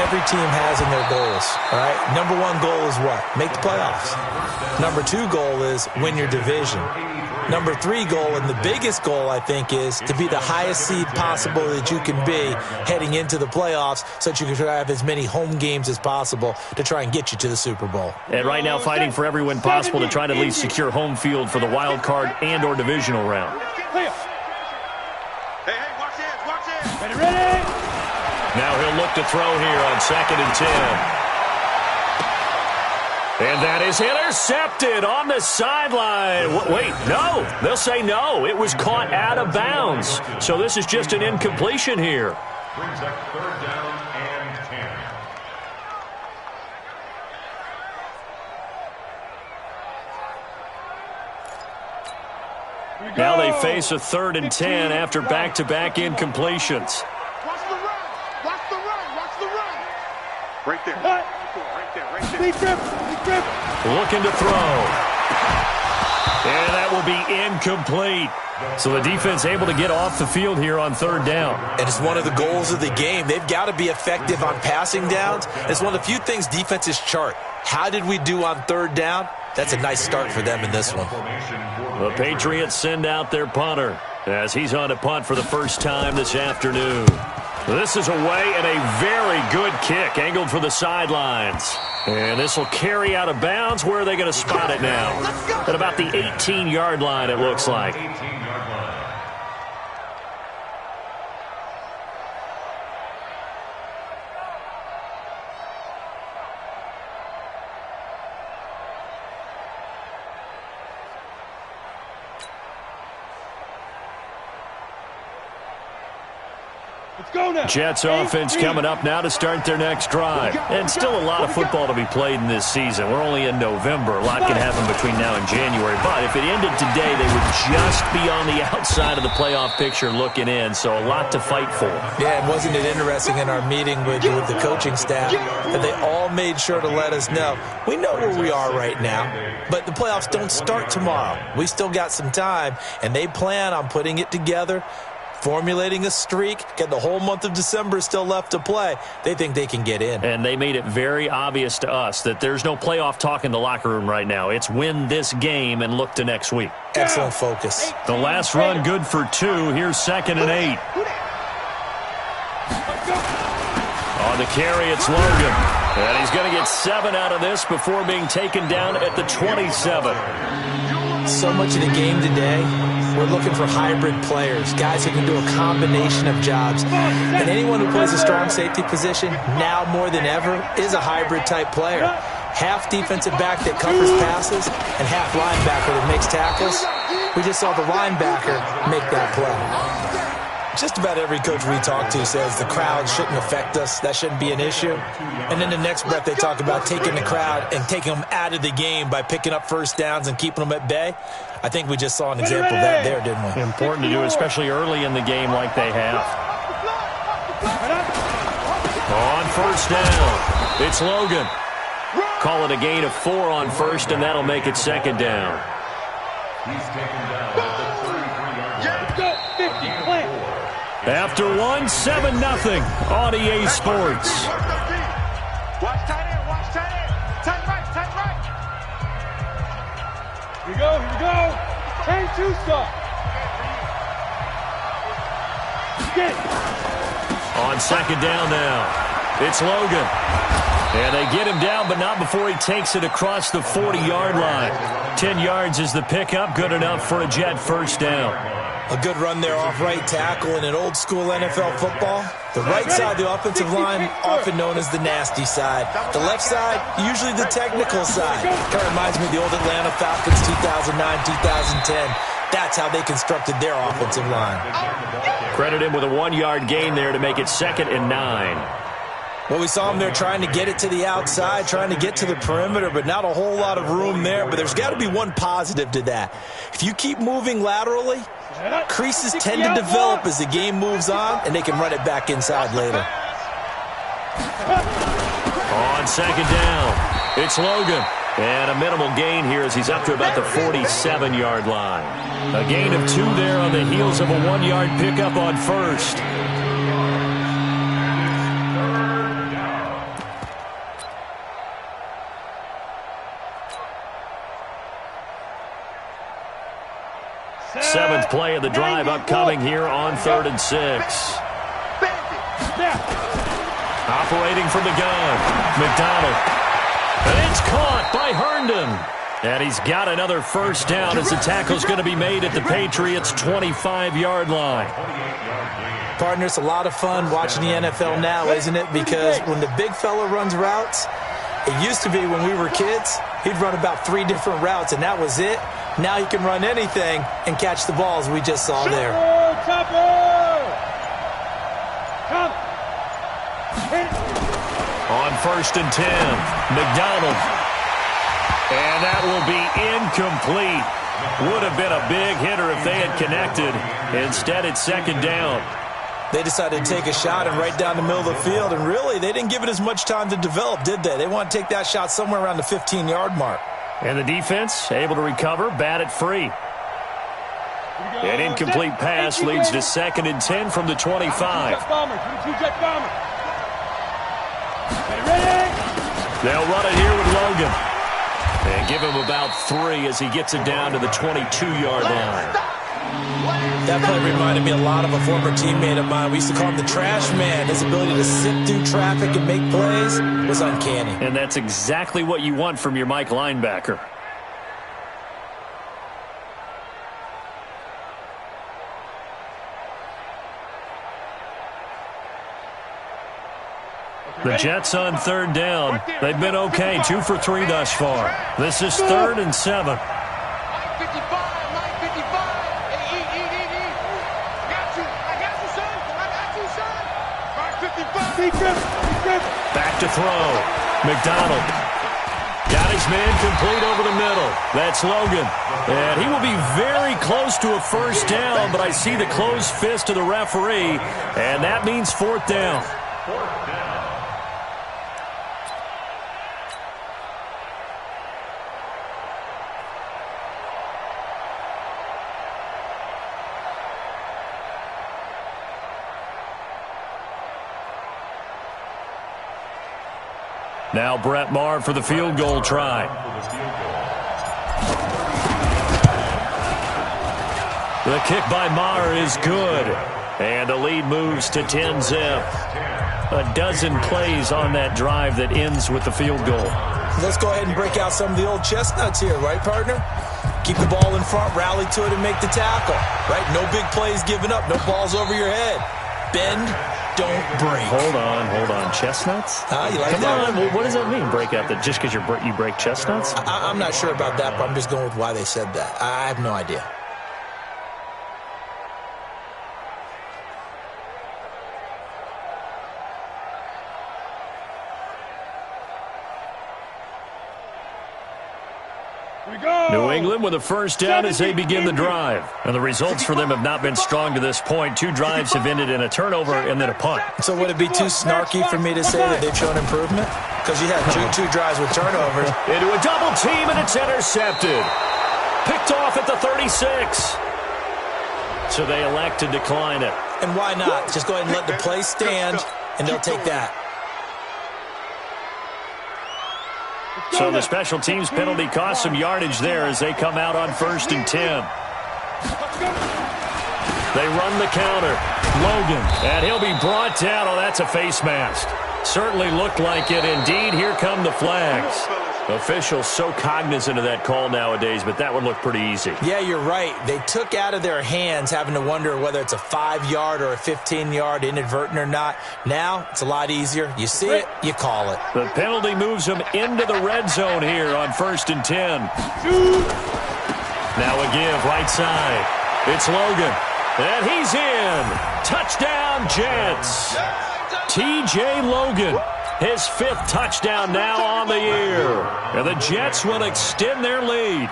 every team has in their goals, all right? Number one goal is what? Make the playoffs. Number two goal is win your division. Number three goal, and the biggest goal, I think, is to be the highest seed possible that you can be heading into the playoffs so that you can try to have as many home games as possible to try and get you to the Super Bowl. And right now fighting for every win possible to try to at least secure home field for the wild card and or divisional round. Hey, watch this. Ready. Now he'll look to throw here on 2nd and 10. And that is intercepted on the sideline. Wait, no. They'll say no. It was caught out of bounds. So this is just an incompletion here. Brings up 3rd down and 10. Now they face a 3rd and 10 after back-to-back incompletions. Watch the run. Right there. Big grip. Looking to throw. And that will be incomplete. So the defense able to get off the field here on 3rd down. And it's one of the goals of the game. They've got to be effective on passing downs. It's one of the few things defenses chart. How did we do on 3rd down? That's a nice start for them in this one. The Patriots send out their punter as he's on a punt for the first time this afternoon. This is away and a very good kick angled for the sidelines. And this will carry out of bounds. Where are they going to spot it now? At about the 18-yard line, it looks like. Jets offense coming up now to start their next drive. And still a lot of football to be played in this season. We're only in November. A lot can happen between now and January. But if it ended today, they would just be on the outside of the playoff picture looking in. So a lot to fight for. Yeah, and wasn't it interesting in our meeting with the coaching staff that they all made sure to let us know, we know where we are right now, but the playoffs don't start tomorrow. We still got some time, and they plan on putting it together, formulating a streak, get the whole month of December still left to play. They think they can get in. And they made it very obvious to us that there's no playoff talk in the locker room right now. It's win this game and look to next week. Excellent focus. The last run good for 2. Here's 2nd and 8. On the carry, it's Logan. And he's going to get 7 out of this before being taken down at the 27. So much of the game today, we're looking for hybrid players, guys who can do a combination of jobs. And anyone who plays a strong safety position, now more than ever, is a hybrid-type player. Half defensive back that covers passes and half linebacker that makes tackles. We just saw the linebacker make that play. Just about every coach we talk to says the crowd shouldn't affect us. That shouldn't be an issue. And then the next breath they talk about taking the crowd and taking them out of the game by picking up first downs and keeping them at bay. I think we just saw an example of that there, didn't we? Important to do, especially early in the game like they have. On 1st down, it's Logan. Call it a gain of 4 on 1st, and that'll make it 2nd down. He's taken down at the 33-yard line. After 1, 7-0 on EA Sports. Watch tight end. Tight right. Here we go. Change 2 stop. On 2nd down now, it's Logan. And they get him down, but not before he takes it across the 40-yard line. 10 yards is the pickup, good enough for a Jet first down. A good run there off right tackle in an old-school NFL football. The right side, the offensive line, often known as the nasty side. The left side, usually the technical side. Kind of reminds me of the old Atlanta Falcons 2009, 2010. That's how they constructed their offensive line. Credit him with a 1-yard gain there to make it 2nd and 9. Well, we saw him there trying to get it to the outside, trying to get to the perimeter, but not a whole lot of room there. But there's got to be one positive to that. If you keep moving laterally, creases tend to develop as the game moves on, and they can run it back inside later. On 2nd down, it's Logan. And a minimal gain here as he's up to about the 47-yard line. A gain of 2 there on the heels of a 1-yard pickup on 1st. first play of the drive upcoming here on 3rd and 6. Operating from the gun, McDonald. And it's caught by Herndon. And he's got another first down as the tackle's going to be made at the Patriots' 25-yard line. Partner, it's a lot of fun watching the NFL now, isn't it? Because when the big fella runs routes, it used to be when we were kids, he'd run about 3 different routes, and that was it. Now he can run anything and catch the balls we just saw there. On 1st and 10, McDonald. And that will be incomplete. Would have been a big hitter if they had connected. Instead, it's 2nd down. They decided to take a shot and right down the middle of the field, and really, they didn't give it as much time to develop, did they? They want to take that shot somewhere around the 15-yard mark. And the defense able to recover, bat it free. An incomplete pass leads to 2nd and 10 from the 25. They'll run it here with Logan. And give him about 3 as he gets it down to the 22-yard line. That play reminded me a lot of a former teammate of mine. We used to call him the trash man. His ability to sift through traffic and make plays was uncanny. And that's exactly what you want from your Mike linebacker. The Jets on 3rd down. They've been okay, 2 for 3 thus far. This is 3rd and 7. Back to throw. McDonald. Got his man complete over the middle. That's Logan. And he will be very close to a first down, but I see the closed fist of the referee, and that means 4th down. Now Brett Maher for the field goal try. The kick by Maher is good. And the lead moves to 10-zip. A dozen plays on that drive that ends with the field goal. Let's go ahead and break out some of the old chestnuts here, right, partner? Keep the ball in front, rally to it, and make the tackle. Right? No big plays given up. No balls over your head. Bend. Don't break. Hold on. Chestnuts? You like Come that? on. What does that mean, break out? That just because you break chestnuts? I'm not sure about that, but I'm just going with why they said that. I have no idea. New England with a first down as they begin the drive. And the results for them have not been strong to this point. 2 drives have ended in a turnover and then a punt. So would it be too snarky for me to say that they've shown improvement? Because you had two drives with turnovers. Into a double team, and it's intercepted. Picked off at the 36. So they elect to decline it. And why not? Just go ahead and let the play stand, and they'll take that. So the special teams penalty cost some yardage there as they come out on 1st and 10. They run the counter. Logan, and he'll be brought down. Oh, that's a face mask. Certainly looked like it. Indeed, here come the flags. Officials so cognizant of that call nowadays, but that would look pretty easy. Yeah, you're right. They took out of their hands having to wonder whether it's a 5-yard or a 15-yard, inadvertent or not. Now, it's a lot easier. You see it, you call it. The penalty moves them into the red zone here on 1st and 10. Now a give, right side. It's Logan. And he's in. Touchdown, Jets. T.J. Logan. His 5th touchdown now on the year. And the Jets will extend their lead.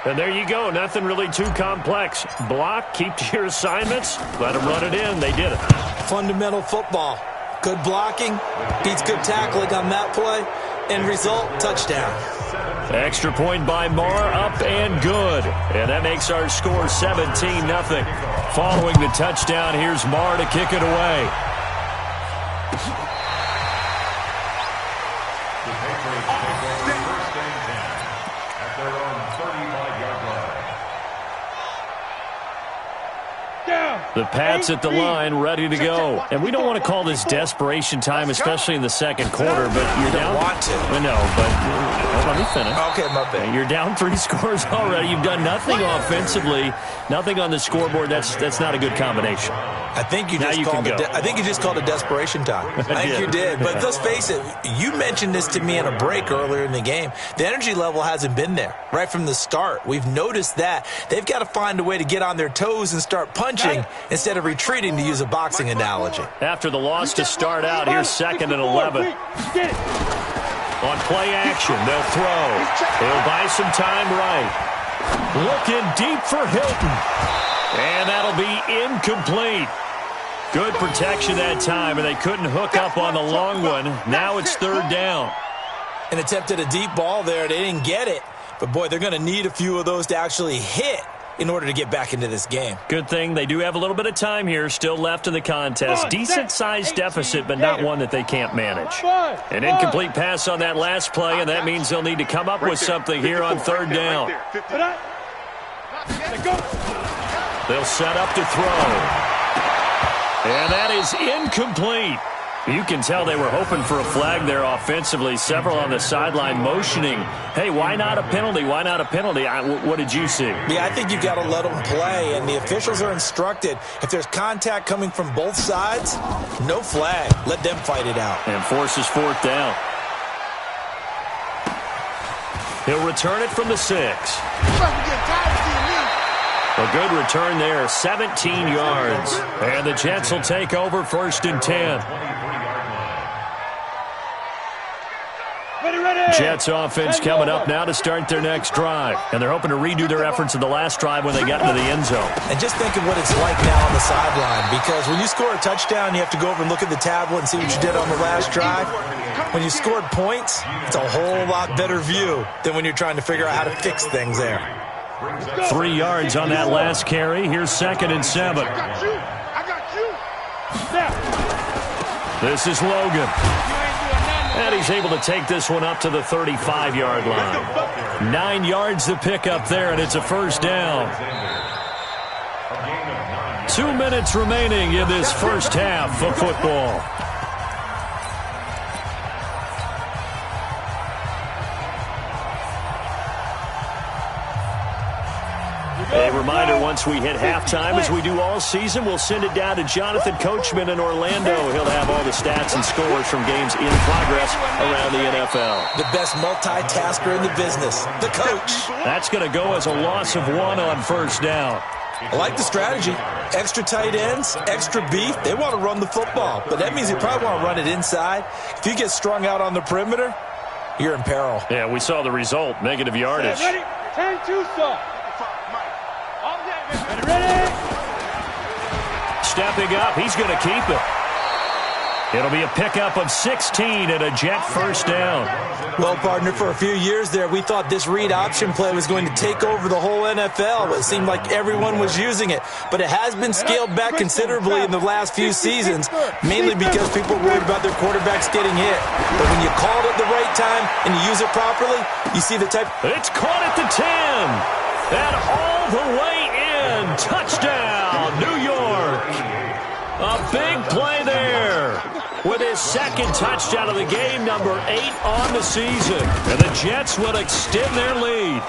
And there you go. Nothing really too complex. Block, keep to your assignments, let them run it in. They did it. Fundamental football. Good blocking, beats good tackling on that play. End result, touchdown. Extra point by Maher, up and good. And that makes our score 17-0. Following the touchdown, here's Maher to kick it away. The Pats at the line, ready to go. And we don't want to call this desperation time, especially in the second quarter, but you're down. Want to. I know, but let me finish. Okay, my bad. You're down 3 scores already. You've done nothing offensively, nothing on the scoreboard. That's not a good combination. I think you just called it desperation time. I think you did. But let's face it, you mentioned this to me in a break earlier in the game. The energy level hasn't been there right from the start. We've noticed that. They've got to find a way to get on their toes and start punching instead of retreating, to use a boxing analogy. After the loss to start out, here's 2nd and 11. On play action, they'll throw. They'll buy some time right. Looking deep for Hilton. And that'll be incomplete. Good protection that time, and they couldn't hook up on the long one. Now it's 3rd down. And attempted a deep ball there. They didn't get it. But, boy, they're going to need a few of those to actually hit in order to get back into this game. Good thing they do have a little bit of time here still left in the contest. Decent-sized deficit, but not one that they can't manage. An incomplete pass on that last play, and that means they'll need to come up with something here on 3rd down. They'll set up to throw. And that is incomplete. You can tell they were hoping for a flag there offensively. Several on the sideline motioning, hey, why not a penalty? Why not a penalty? What did you see? Yeah, I think you've got to let them play, and the officials are instructed. If there's contact coming from both sides, no flag. Let them fight it out. And forces 4th down. He'll return it from the 6. A good return there, 17 yards. And the Jets will take over 1st and 10. Jets offense coming up now to start their next drive. And they're hoping to redo their efforts in the last drive when they got into the end zone. And just think of what it's like now on the sideline, because when you score a touchdown, you have to go over and look at the tablet and see what you did on the last drive. When you scored points, it's a whole lot better view than when you're trying to figure out how to fix things there. 3 yards on that last carry. Here's 2nd and 7. This is Logan. And he's able to take this one up to the 35-yard line. 9 yards to pick up there, and it's a 1st down. 2 minutes remaining in this first half of football. A reminder, once we hit halftime, as we do all season, we'll send it down to Jonathan Coachman in Orlando. He'll have all the stats and scores from games in progress around the NFL. The best multitasker in the business, the coach. That's going to go as a loss of 1 on 1st down. I like the strategy. Extra tight ends, extra beef. They want to run the football, but that means they probably want to run it inside. If you get strung out on the perimeter, you're in peril. Yeah, we saw the result, negative yardage. Ready? 10-2 start. Stepping up, he's going to keep it. It'll be a pickup of 16 and a Jet 1st down. Well, partner, for a few years there, we thought this read option play was going to take over the whole NFL. It seemed like everyone was using it, but it has been scaled back considerably in the last few seasons, mainly because people are worried about their quarterbacks getting hit. But when you call it at the right time and you use it properly, you see the type. It's caught at the 10. And all the way in. Touchdown, New York. A big play there with his 2nd touchdown of the game, number 8 on the season. And the Jets will extend their lead.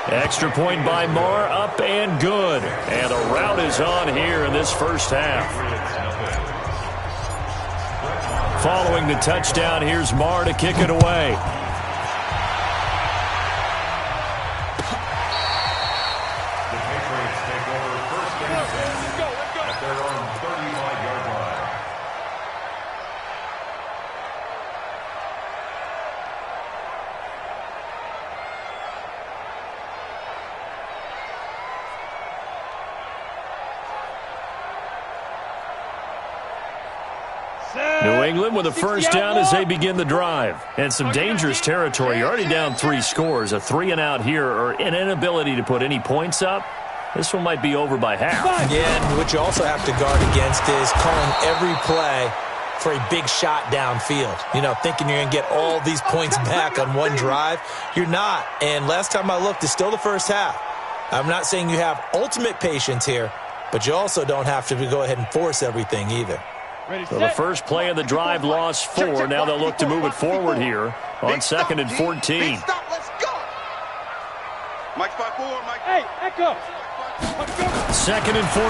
Extra point by Marr, up and good. And the rout is on here in this first half. Following the touchdown, here's Marr to kick it away. New England with a 1st down as they begin the drive. And some dangerous territory. You're already down 3 scores. A 3-and-out here, or an inability to put any points up. This one might be over by half. Yeah, and what you also have to guard against is calling every play for a big shot downfield. You know, thinking you're going to get all these points back on one drive. You're not. And last time I looked, it's still the first half. I'm not saying you have ultimate patience here, but you also don't have to go ahead and force everything either. So the first play of the drive lost 4. Now they'll look to move it forward here on 2nd and 14. Let's go. Mike 5-4, Mike. Hey, echo. 2nd and 14.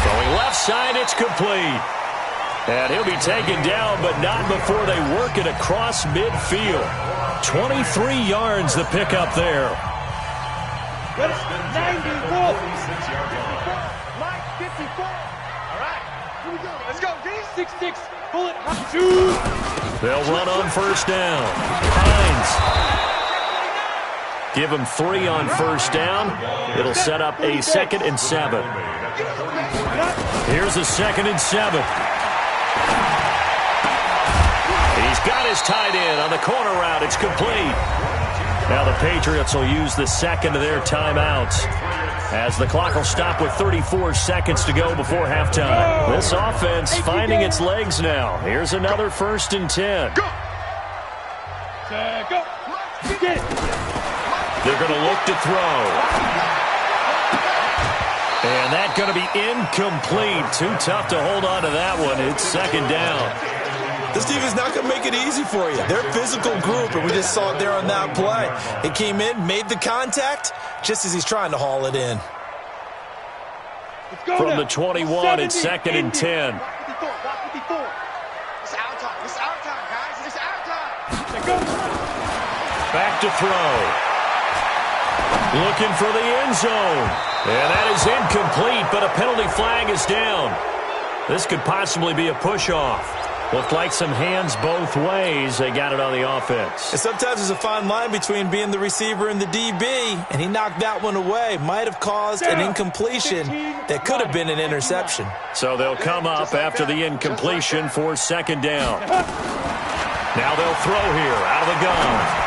Throwing left side, it's complete. And he'll be taken down, but not before they work it across midfield. 23 yards the pickup there. 94. Mike 54. All right. Here we go. Let's go, D. 6-6. Bullet. Shoot. They'll run on first down. Hines. Give him 3 on first down. It'll set up a 2nd and 7. Here's a 2nd and 7. He's got his tight end on the corner route. It's complete. Now the Patriots will use the second of their timeouts as the clock will stop with 34 seconds to go before halftime. This offense finding its legs now. Here's another 1st and 10. Go. Get it. They're going to look to throw. And that's going to be incomplete. Too tough to hold on to that one. It's 2nd down. This team is not going to make it easy for you. They're a physical group, and we just saw it there on that play. He came in, made the contact, just as he's trying to haul it in. From the 21, it's 2nd and 10. Watch 54. It's our time. It's our time, guys. It's our time. Back to throw. Looking for the end zone. And that is incomplete, but a penalty flag is down. This could possibly be a push-off. Looked like some hands both ways. They got it on the offense. And sometimes there's a fine line between being the receiver and the DB, and he knocked that one away. Might have caused an incompletion that could have been an interception. So they'll come up after the incompletion for 2nd down. Now they'll throw here out of the gun.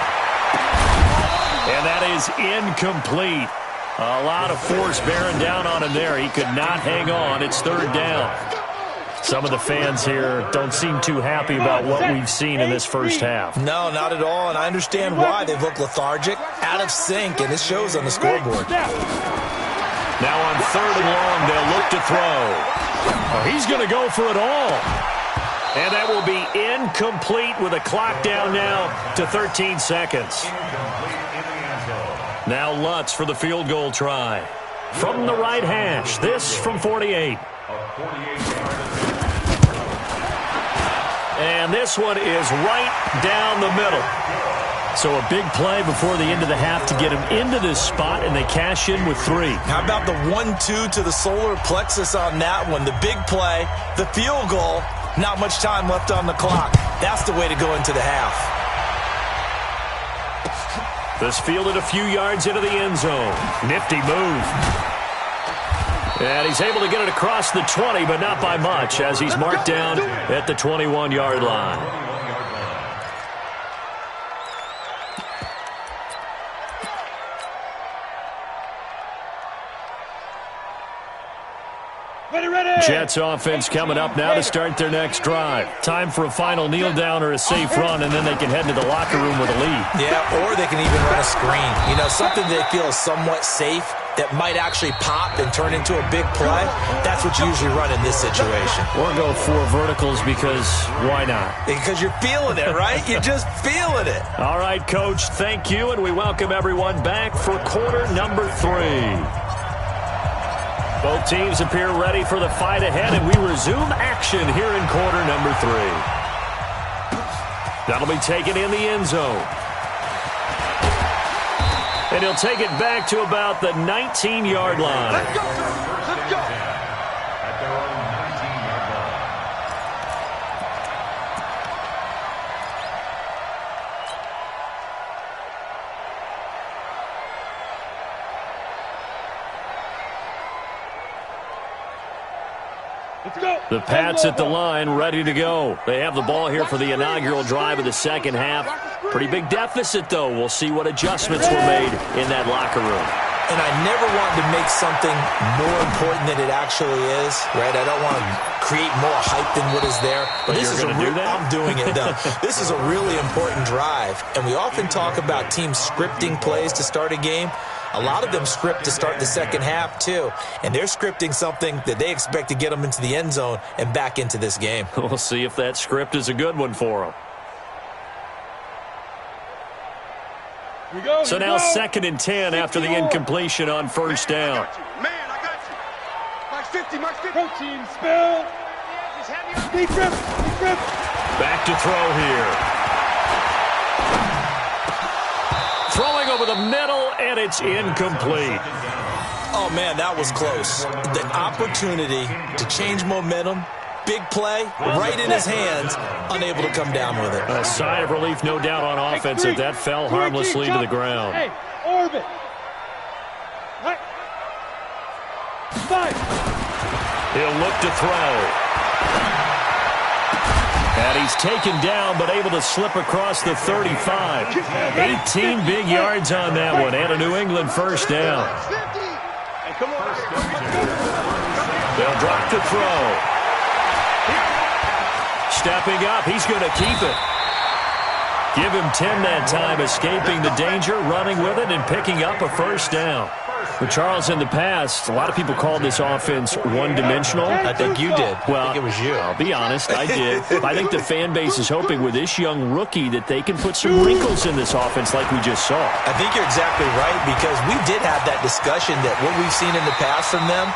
And that is incomplete. A lot of force bearing down on him there. He could not hang on. It's 3rd down. Some of the fans here don't seem too happy about what we've seen in this first half. No, not at all, and I understand why. They've looked lethargic, out of sync, and it shows on the scoreboard. Now on 3rd and long, they'll look to throw. Oh, he's going to go for it all. And that will be incomplete with a clock down now to 13 seconds. Now Lutz for the field goal try. From the right hash, this from 48. And this one is right down the middle. So a big play before the end of the half to get him into this spot, and they cash in with 3. How about the 1-2 to the solar plexus on that one? The big play, the field goal, not much time left on the clock. That's the way to go into the half. This fielded a few yards into the end zone. Nifty move. And he's able to get it across the 20, but not by much, as he's marked down at the 21-yard line. Jets offense coming up now to start their next drive. Time for a final kneel down or a safe run, and then they can head to the locker room with a lead. Yeah, or they can even run a screen. You know, something they feel is somewhat safe that might actually pop and turn into a big play. That's what you usually run in this situation. Or go 4 verticals because why not? Because you're feeling it, right? You're just feeling it. All right, Coach, thank you, and we welcome everyone back for quarter number 3. Both teams appear ready for the fight ahead, and we resume action here in quarter number 3. That'll be taken in the end zone. And he'll take it back to about the 19-yard line. Let's go. Let's go. At their own 19-yard line. The Pats at the line, ready to go. They have the ball here for the inaugural drive of the second half. Pretty big deficit, though. We'll see what adjustments were made in that locker room. And I never want to make something more important than it actually is, right? I don't want to create more hype than what is there. But this is I'm doing it, though. This is a really important drive. And we often talk about teams scripting plays to start a game. A lot of them script to start the second half, too. And they're scripting something that they expect to get them into the end zone and back into this game. We'll see if that script is a good one for them. So now 2nd and 10 after the incompletion on first down. Man, I got you. Max 50, Max 50. Protein spill. Deep grip. Back to throw here. Throwing over the middle, and it's incomplete. Oh, man, that was close. The opportunity to change momentum, big play, right in his hands, unable to come down with it. A sigh of relief, no doubt, on offense if that fell harmlessly to the ground. Hey, orbit. Right. 5. He'll look to throw. And he's taken down, but able to slip across the 35. 18 big yards on that one, and a New England first down. They'll drop to throw. Stepping up, he's going to keep it. Give him 10 that time, escaping the danger, running with it, and picking up a first down. But Charles, in the past, a lot of people called this offense one-dimensional. I think you did. Well, I think it was you. I'll be honest, I did. I think the fan base is hoping with this young rookie that they can put some wrinkles in this offense like we just saw. I think you're exactly right, because we did have that discussion that what we've seen in the past from them,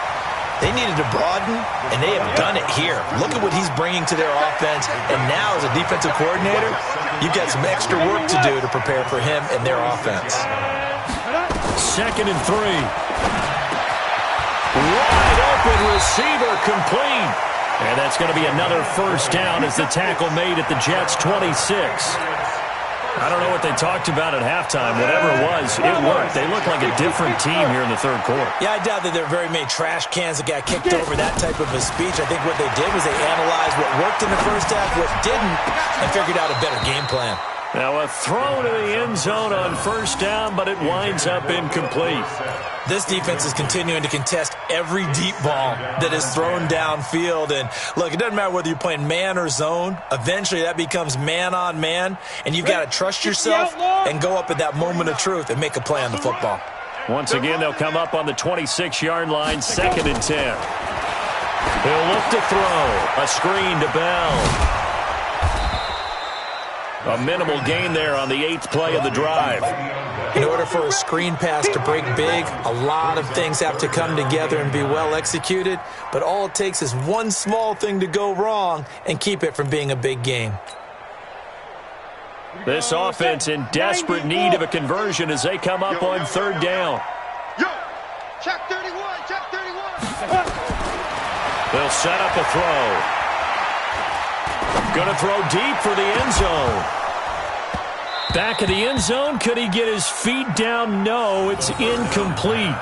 they needed to broaden, and they have done it here. Look at what he's bringing to their offense, and now as a defensive coordinator, you've got some extra work to do to prepare for him and their offense. 2nd and 3. Wide open receiver complete. And that's going to be another first down as the tackle made at the Jets' 26. I don't know what they talked about at halftime. Whatever it was, it worked. They look like a different team here in the third quarter. Yeah, I doubt that there are very many trash cans that got kicked over that type of a speech. I think what they did was they analyzed what worked in the first half, what didn't, and figured out a better game plan. Now a throw to the end zone on first down, but it winds up incomplete. This defense is continuing to contest every deep ball that is thrown downfield. And, look, it doesn't matter whether you're playing man or zone. Eventually that becomes man-on-man, and you've got to trust yourself and go up at that moment of truth and make a play on the football. Once again, they'll come up on the 26-yard line, 2nd and 10. He'll look to throw. A screen to Bell. A minimal gain there on the 8th play of the drive. In order for a screen pass to break big, a lot of things have to come together and be well executed, but all it takes is one small thing to go wrong and keep it from being a big game. This offense in desperate need of a conversion as they come up on 3rd down. Yo, check 31, check 31. They'll set up a throw. Going to throw deep for the end zone. Back of the end zone. Could he get his feet down? No, it's incomplete.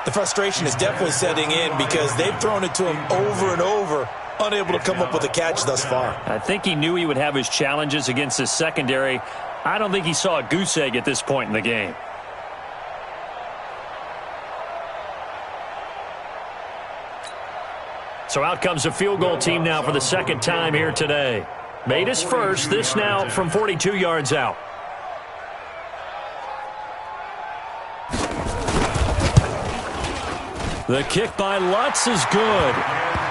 The frustration is definitely setting in because they've thrown it to him over and over, unable to come up with a catch thus far. I think he knew he would have his challenges against his secondary. I don't think he saw a goose egg at this point in the game. So out comes a field goal team now for the 2nd time here today. Made his first, this now from 42 yards out. The kick by Lutz is good.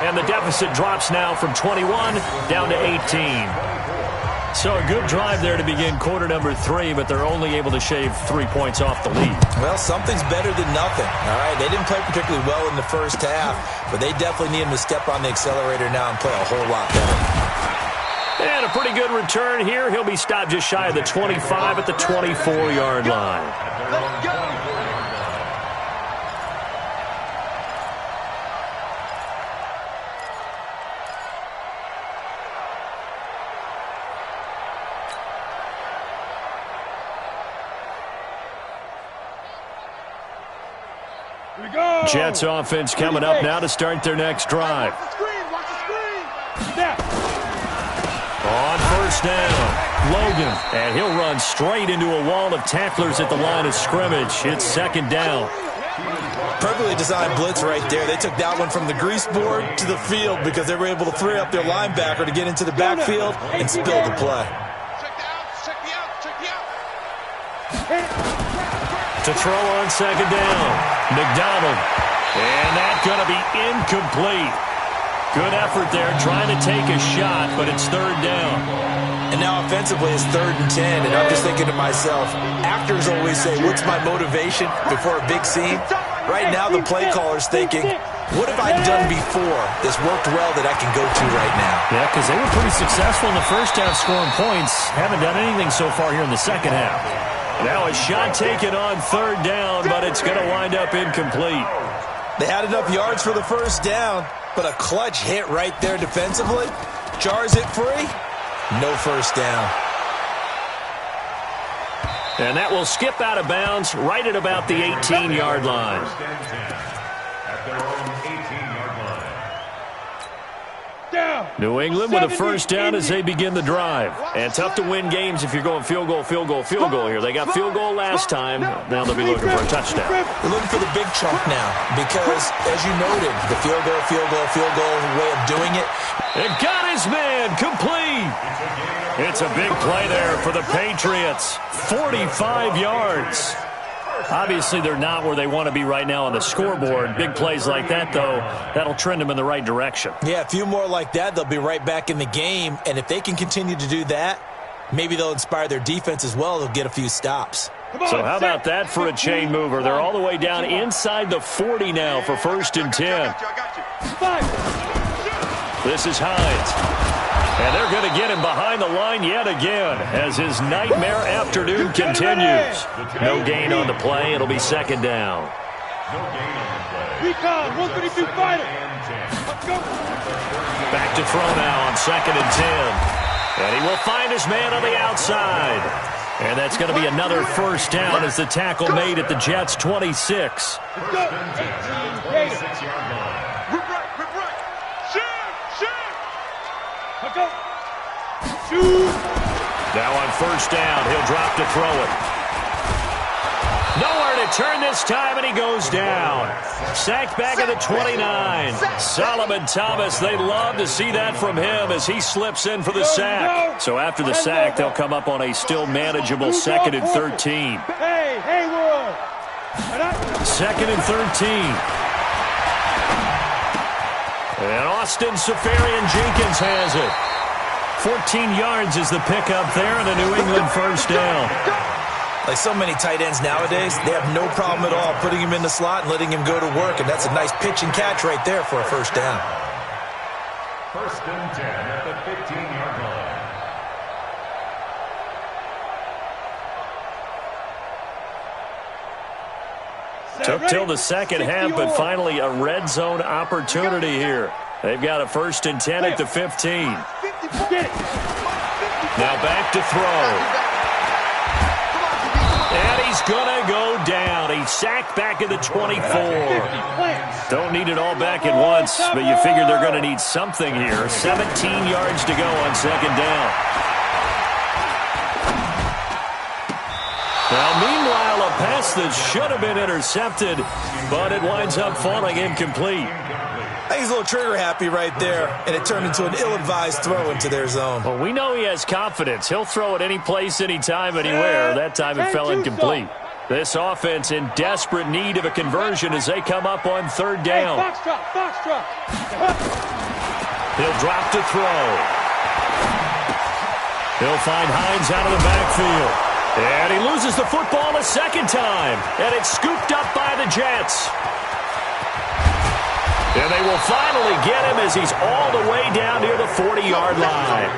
And the deficit drops now from 21 down to 18. So a good drive there to begin quarter number 3, but they're only able to shave 3 points off the lead. Well, something's better than nothing, all right? They didn't play particularly well in the first half, but they definitely need him to step on the accelerator now and play a whole lot better. And a pretty good return here. He'll be stopped just shy of the 25 at the 24-yard line. Let's go. Jets offense coming up now to start their next drive. Watch the screen, watch the screen. Snap. On first down, Logan, and he'll run straight into a wall of tacklers at the line of scrimmage. It's 2nd down. Perfectly designed blitz right there. They took that one from the grease board to the field because they were able to free up their linebacker to get into the backfield and spill the play. Check the out, check the out, check the out. To throw on second down. McDonald. And that's going to be incomplete. Good effort there trying to take a shot, but it's third down. And now offensively it's 3rd and 10, and I'm just thinking to myself, actors always say, what's my motivation before a big scene? Right now the play caller's thinking, what have I done before that's worked well that I can go to right now? Yeah, because they were pretty successful in the first half scoring points. Haven't done anything so far here in the second half. Now a shot taken on third down, but it's going to wind up incomplete. They had enough yards for the first down, but a clutch hit right there defensively. Jars it free. No first down. And that will skip out of bounds right at about the 18-yard line. At their own 18-yard line. Down. New England with a first down as they begin the drive. And tough to win games if you're going field goal, field goal, field goal here. They got field goal last time. Now they'll be looking for a touchdown. They're looking for the big chunk now because, as you noted, the field goal, field goal, field goal way of doing it. It got his man complete. It's a big play there for the Patriots. 45 yards. Obviously, they're not where they want to be right now on the scoreboard. Big plays like that, though, that'll trend them in the right direction. Yeah, a few more like that, they'll be right back in the game. And if they can continue to do that, maybe they'll inspire their defense as well. They'll get a few stops. So how about that for a chain mover? They're all the way down inside the 40 now for 1st and 10. This is Hines. And they're going to get him behind the line yet again as his nightmare afternoon continues. No gain on the play. It'll be 2nd down. No gain on the play. Recon, 132 fighter. Let's go. Back to throw now on 2nd and 10. And he will find his man on the outside. And that's going to be another first down as the tackle made at the Jets' 26. Let's go. 26-yard line. Let's go. Shoot. Now on 1st down, he'll drop to throw it. Nowhere to turn this time, and he goes down. Sacked back at the 29. Solomon Thomas, they love to see that from him as he slips in for the sack. So after the sack, they'll come up on a still manageable 2nd and 13. Hey, Haywood. 2nd and 13. And Austin Safarian-Jenkins has it. 14 yards is the pickup there, and a New England first down. Like so many tight ends nowadays, they have no problem at all putting him in the slot and letting him go to work, and that's a nice pitch and catch right there for a first down. 1st and 10 at the 15-yard line. Took till the second half, but finally a red zone opportunity here. They've got a 1st and 10 at the 15. Now back to throw. And he's going to go down. He's sacked back at the 24. Don't need it all back at once, but you figure they're going to need something here. 17 yards to go on 2nd down. Now, meanwhile, a pass that should have been intercepted, but it winds up falling incomplete. I think he's a little trigger happy right there, and it turned into an ill-advised throw into their zone. Well, we know he has confidence. He'll throw it any place, anytime, anywhere. That time it fell incomplete. This offense in desperate need of a conversion as they come up on 3rd down. Foxtrot. He'll drop to throw. He'll find Hines out of the backfield. And he loses the football a 2nd time. And it's scooped up by the Jets. And they will finally get him as he's all the way down near the 40-yard line.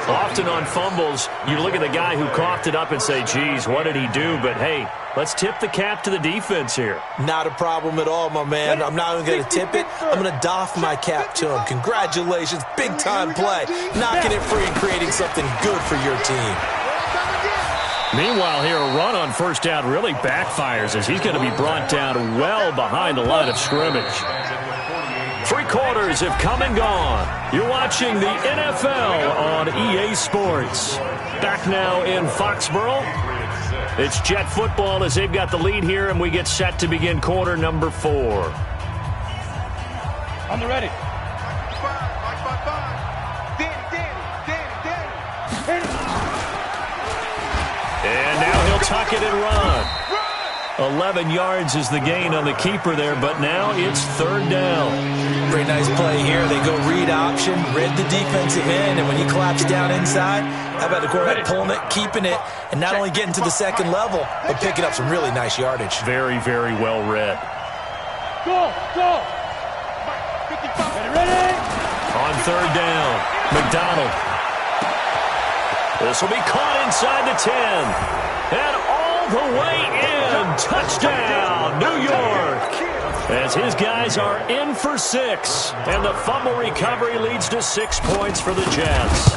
Often on fumbles, you look at the guy who coughed it up and say, geez, what did he do? But, hey, let's tip the cap to the defense here. Not a problem at all, my man. I'm not even going to tip it. I'm going to doff my cap to him. Congratulations. Big-time play. Knocking it free and creating something good for your team. Meanwhile, here, a run on 1st down really backfires as he's going to be brought down well behind the line of scrimmage. 3 quarters have come and gone. You're watching the NFL on EA Sports. Back now in Foxborough. It's Jet football as they've got the lead here, and we get set to begin quarter number 4. On the ready. And now he'll tuck it and run. 11 yards is the gain on the keeper there, but now it's third down. Pretty nice play here. They go read option, read the defensive end, and when you collapse down inside, how about the quarterback pulling it, keeping it, and not only getting to the second level, but picking up some really nice yardage. Very, very well read. Go, go. Ready? On third down, McDonald. This will be caught inside the 10. And all the way in. Touchdown, New York. As his guys are in for 6. And the fumble recovery leads to 6 points for the Jets.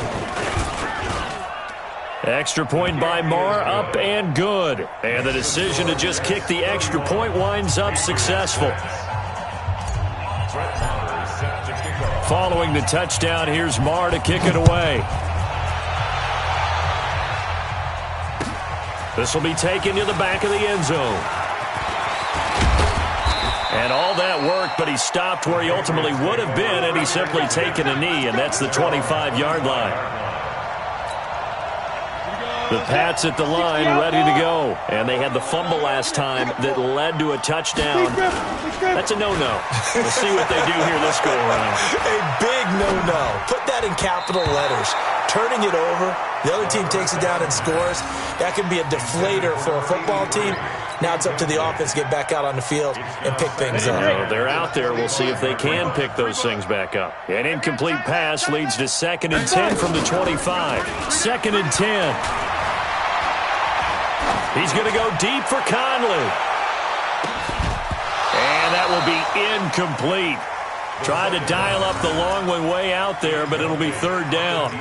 Extra point by Marr, up and good. And the decision to just kick the extra point winds up successful. Following the touchdown, here's Marr to kick it away. This will be taken to the back of the end zone. And all that worked, but he stopped where he ultimately would have been, and he's simply taken a knee, and that's the 25-yard line. The Pats at the line, ready to go. And they had the fumble last time that led to a touchdown. That's a no-no. We'll see what they do here this go-around. A big no-no. Put that in capital letters. Turning it over, the other team takes it down and scores. That can be a deflator for a football team. Now it's up to the offense to get back out on the field and pick things up. They're out there. We'll see if they can pick those things back up. An incomplete pass leads to 2nd and 10 from the 25. 2nd and 10. He's going to go deep for Conley. And that will be incomplete. Trying to dial up the long one way out there, but it'll be third down.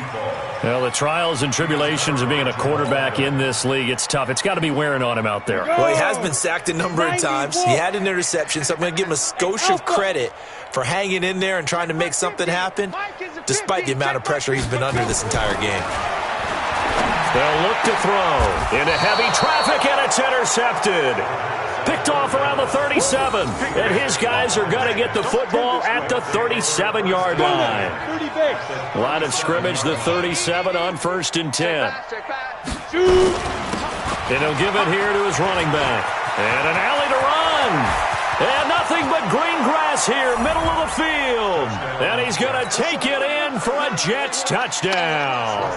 Well, the trials and tribulations of being a quarterback in this league, it's tough. It's got to be wearing on him out there. Well, he has been sacked a number of times. He had an interception, so I'm going to give him a skosh of credit for hanging in there and trying to make something happen, despite the amount of pressure he's been under this entire game. They'll look to throw into heavy traffic, and it's intercepted. Picked off around the 37, and his guys are going to get the football at the 37-yard line. Line of scrimmage, the 37 on 1st and 10. And he'll give it here to his running back. And an alley to run. And nothing but green grass here, middle of the field. And he's going to take it in for a Jets touchdown.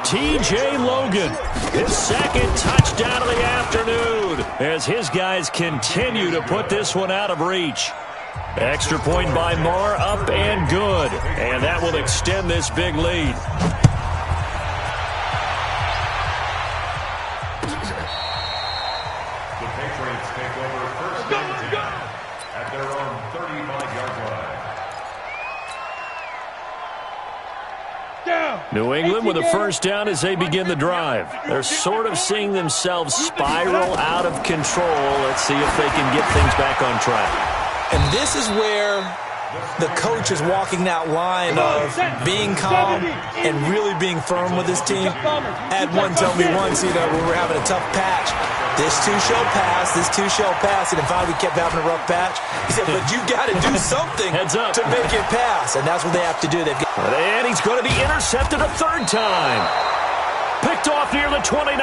T.J. Logan, his 2nd touchdown of the afternoon, as his guys continue to put this one out of reach. Extra point by Marr, up and good. And that will extend this big lead. The Patriots take over 1st and 10 at their own 35-yard line. New England with a first down as they begin the drive. They're sort of seeing themselves spiral out of control. Let's see if they can get things back on track. And this is where the coach is walking that line of being calm and really being firm with his team. Had one tell me once, when we were having a tough patch, this too shall pass, this too shall pass. And if we kept having a rough patch, he said, but you got to do something to make it pass. And that's what they have to do. And he's going to be intercepted a 3rd time. Picked off near the 29.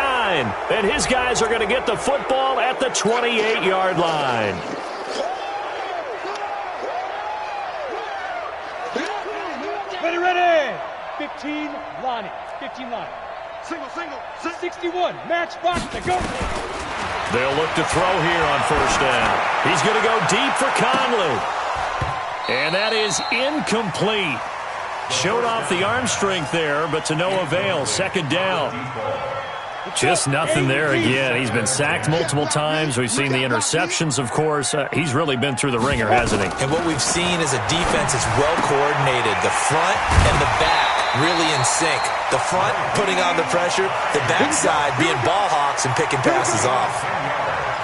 And his guys are going to get the football at the 28-yard line. Ready. 15, Lonnie. 15, Lonnie. Single. 61, match box to go. They'll look to throw here on 1st down. He's going to go deep for Conley. And that is incomplete. Showed off the arm strength there, but to no avail. 2nd down. Just nothing there again. He's been sacked multiple times. We've seen the interceptions, of course. He's really been through the ringer, hasn't he? And what we've seen is a defense that's well coordinated. The front and the back really in sync. The front putting on the pressure, the backside being ball hawks and picking passes off.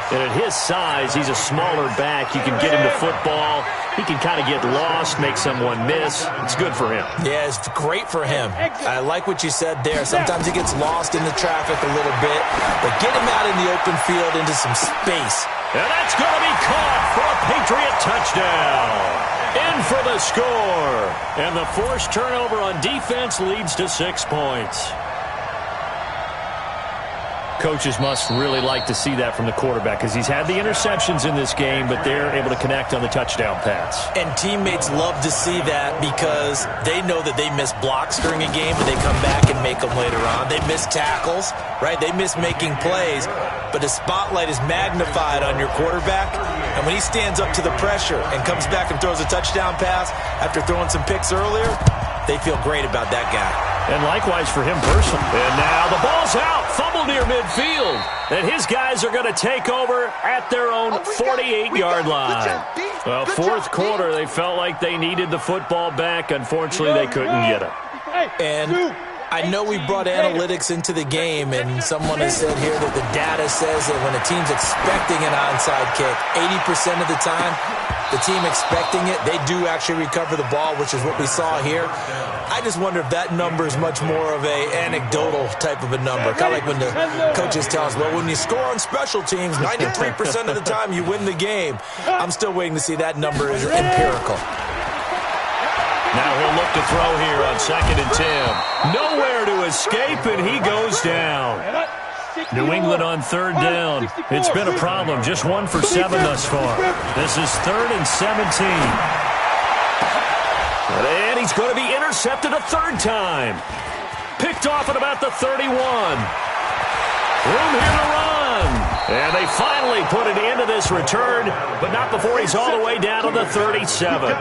And at his size, he's a smaller back. You can get him to football. He can kind of get lost, make someone miss. It's good for him. Yeah, it's great for him. I like what you said there. Sometimes he gets lost in the traffic a little bit, but get him out in the open field into some space. And that's going to be caught for a Patriot touchdown. In for the score. And the forced turnover on defense leads to 6 points. Coaches must really like to see that from the quarterback because he's had the interceptions in this game, but they're able to connect on the touchdown pass. And teammates love to see that because they know that they miss blocks during a game and they come back and make them later on. They miss tackles, right? They miss making plays, but the spotlight is magnified on your quarterback. And when he stands up to the pressure and comes back and throws a touchdown pass after throwing some picks earlier, they feel great about that guy. And likewise for him personally. And now the ball's out. Fumble near midfield. And his guys are going to take over at their own 48-yard line. Well, fourth quarter, they felt like they needed the football back. Unfortunately, they couldn't get it. And I know we brought analytics into the game, and someone has said here that the data says that when a team's expecting an onside kick, 80% of the time, the team expecting it, they do actually recover the ball, which is what we saw here. I just wonder if that number is much more of a anecdotal type of a number. Kind of like when the coaches tell us, well, when you score on special teams, 93% of the time you win the game. I'm still waiting to see that number is empirical. Now he'll look to throw here on 2nd and 10. Nowhere to escape, and he goes down. New England on 3rd down. It's been a problem. Just 1 for 7 thus far. This is 3rd and 17. And he's going to be intercepted a 3rd time. Picked off at about the 31. Room here to run. And they finally put an end to this return, but not before he's all the way down to the 37.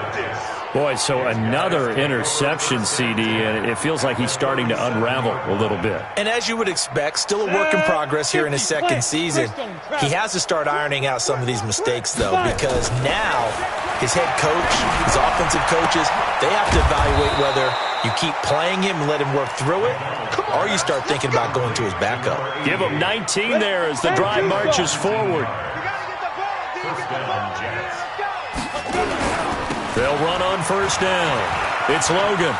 Boy, so another interception, CD, and it feels like he's starting to unravel a little bit. And as you would expect, still a work in progress here in his second season. He has to start ironing out some of these mistakes, though, because now his head coach, his offensive coaches, they have to evaluate whether you keep playing him and let him work through it, or you start thinking about going to his backup. Give him 19 there as the drive marches forward. They'll run on 1st down. It's Logan.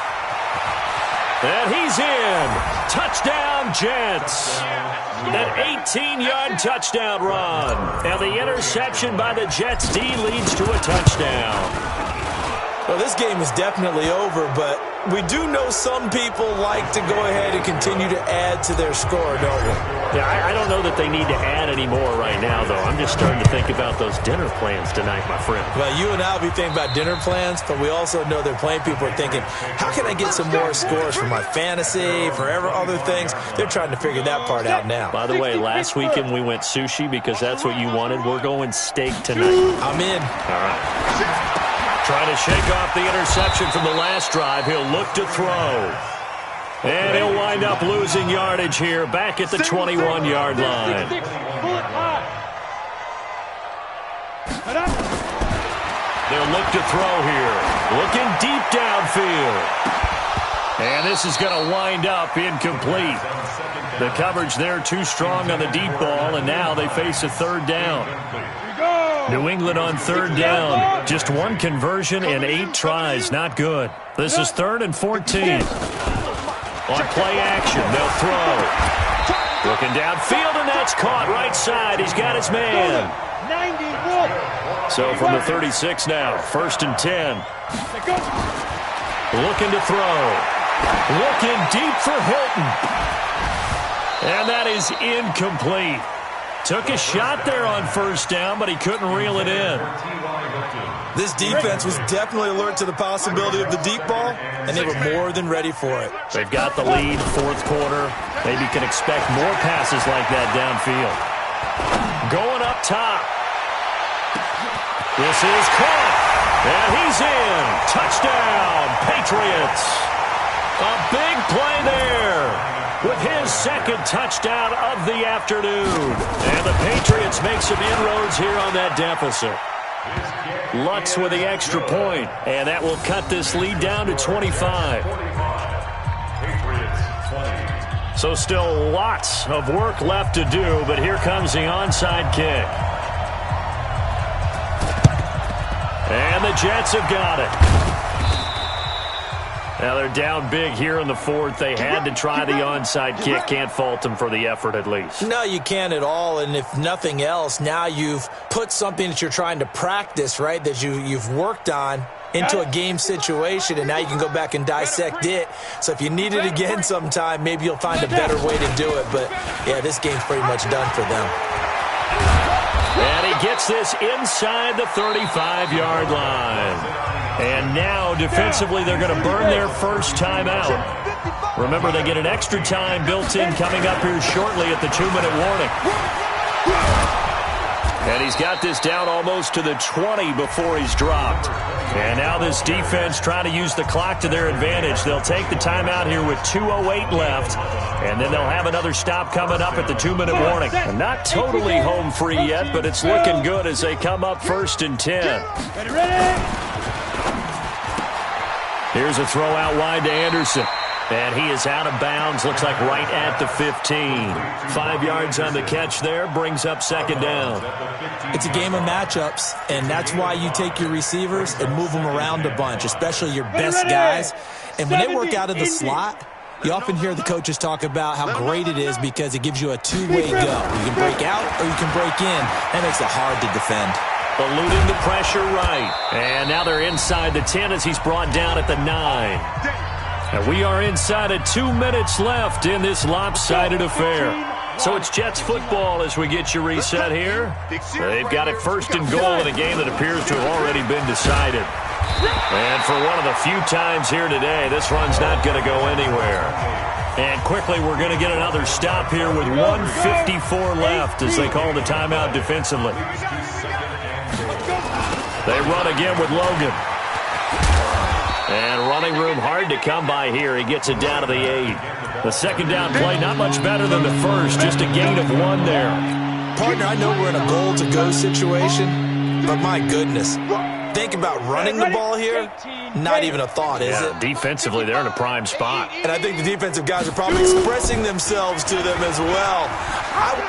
And he's in. Touchdown, Jets. An 18-yard touchdown run. And the interception by the Jets D leads to a touchdown. Well, this game is definitely over, but we do know some people like to go ahead and continue to add to their score, don't we? Yeah, I don't know that they need to add any more right now, though. I'm just starting to think about those dinner plans tonight, my friend. Well, you and I will be thinking about dinner plans, but we also know that plenty of people are thinking, how can I get some more scores for my fantasy, for other things? They're trying to figure that part out now. By the way, last weekend we went sushi because that's what you wanted. We're going steak tonight. I'm in. All right. Trying to shake off the interception from the last drive. He'll look to throw. And he'll wind up losing yardage here back at the 21-yard line. They'll look to throw here. Looking deep downfield. And this is going to wind up incomplete. The coverage there too strong on the deep ball, and now they face a 3rd down. New England on 3rd down. Just 1 conversion and 8 tries. Not good. This is 3rd and 14. On play action, they'll throw. Looking downfield, and that's caught right side. He's got his man. So from the 36 now, 1st and 10. Looking to throw. Looking deep for Hilton. And that is incomplete. Took a shot there on 1st down, but he couldn't reel it in. This defense was definitely alert to the possibility of the deep ball, and they were more than ready for it. They've got the lead, 4th quarter. Maybe can expect more passes like that downfield. Going up top. This is caught, and he's in. Touchdown, Patriots. A big play there with his 2nd touchdown of the afternoon. And the Patriots make some inroads here on that deficit. Lutz with the extra point, and that will cut this lead down to 25. So still lots of work left to do, but here comes the onside kick. And the Jets have got it. Now they're down big here in the 4th. They had to try the onside kick. Can't fault them for the effort at least. No, you can't at all. And if nothing else, now you've put something that you're trying to practice, right, that you've worked on into a game situation, and now you can go back and dissect it. So if you need it again sometime, maybe you'll find a better way to do it. But, yeah, this game's pretty much done for them. And he gets this inside the 35-yard line. And now, defensively, they're going to burn their first timeout. Remember, they get an extra time built in coming up here shortly at the 2-minute warning. And he's got this down almost to the 20 before he's dropped. And now this defense trying to use the clock to their advantage. They'll take the timeout here with 2:08 left. And then they'll have another stop coming up at the 2-minute warning. And not totally home free yet, but it's looking good as they come up 1st and 10. Here's a throw out wide to Anderson. And he is out of bounds, looks like right at the 15. 5 yards on the catch there, brings up 2nd down. It's a game of matchups, and that's why you take your receivers and move them around a bunch, especially your best guys. And when they work out of the slot, you often hear the coaches talk about how great it is because it gives you a two-way go. You can break out or you can break in. That makes it hard to defend. Eluding the pressure right. And now they're inside the 10 as he's brought down at the 9. And we are inside of 2 minutes left in this lopsided affair. So it's Jets football as we get you reset here. They've got it 1st and goal in a game that appears to have already been decided. And for one of the few times here today, this run's not going to go anywhere. And quickly, we're going to get another stop here with 1:54 left as they call the timeout defensively. They run again with Logan. And running room hard to come by here. He gets it down to the 8. The 2nd down play, not much better than the first. Just a gain of 1 there. Partner, I know we're in a goal-to-go situation, but my goodness. Think about running the ball here. Not even a thought, is it? Defensively, they're in a prime spot. And I think the defensive guys are probably expressing themselves to them as well.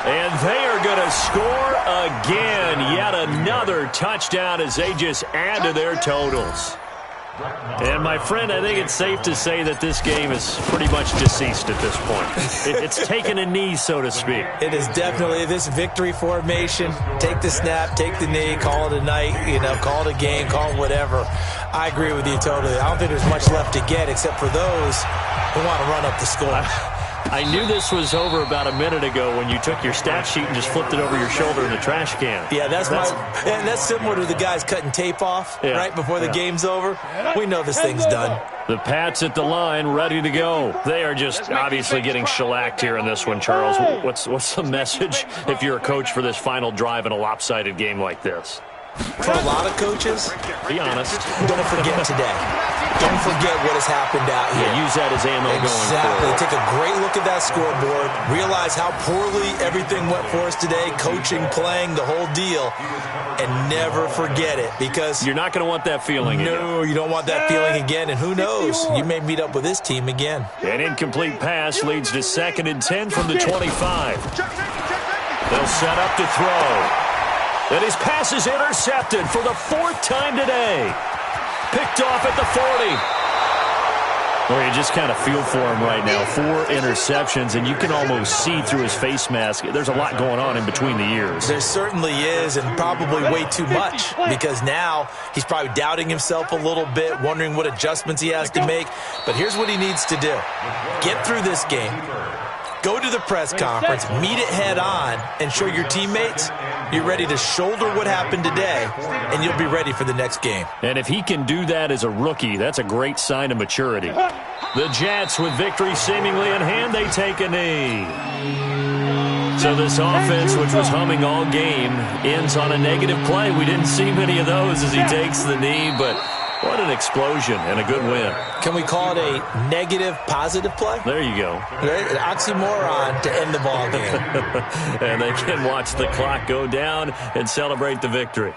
And they are going to score again. Yet another touchdown as they just add to their totals. And, my friend, I think it's safe to say that this game is pretty much deceased at this point. It's taken a knee, so to speak. It is definitely this victory formation. Take the snap, take the knee, call it a night, call it a game, call it whatever. I agree with you totally. I don't think there's much left to get except for those who want to run up the score. I knew this was over about a minute ago when you took your stat sheet and just flipped it over your shoulder in the trash can. Yeah, that's similar to the guys cutting tape off right before the game's over. We know this thing's done. The Pats at the line, ready to go. They are just obviously getting shellacked here in this one, Charles. What's the message if you're a coach for this final drive in a lopsided game like this? For a lot of coaches, be honest, don't forget today. Don't forget what has happened out here. Yeah, use that as ammo going forward. Exactly. Take a great look at that scoreboard. Realize how poorly everything went for us today. Coaching, playing, the whole deal. And never forget it because you're not going to want that feeling again. No, you don't want that feeling again. And who knows? You may meet up with this team again. An incomplete pass leads to 2nd and 10 from the 25. They'll set up to throw. And his pass is intercepted for the 4th time today. Picked off at the 40. Well, you just kind of feel for him right now. 4 interceptions, and you can almost see through his face mask. There's a lot going on in between the ears. There certainly is, and probably way too much, because now he's probably doubting himself a little bit, wondering what adjustments he has to make. But here's what he needs to do. Get through this game. Go to the press conference, meet it head on, and show your teammates you're ready to shoulder what happened today, and you'll be ready for the next game. And if he can do that as a rookie, that's a great sign of maturity. The Jets, with victory seemingly in hand, they take a knee. So this offense, which was humming all game, ends on a negative play. We didn't see many of those as he takes the knee, but what an explosion and a good win. Can we call it a negative positive play? There you go. Right? An oxymoron to end the ball game. And they can watch the clock go down and celebrate the victory.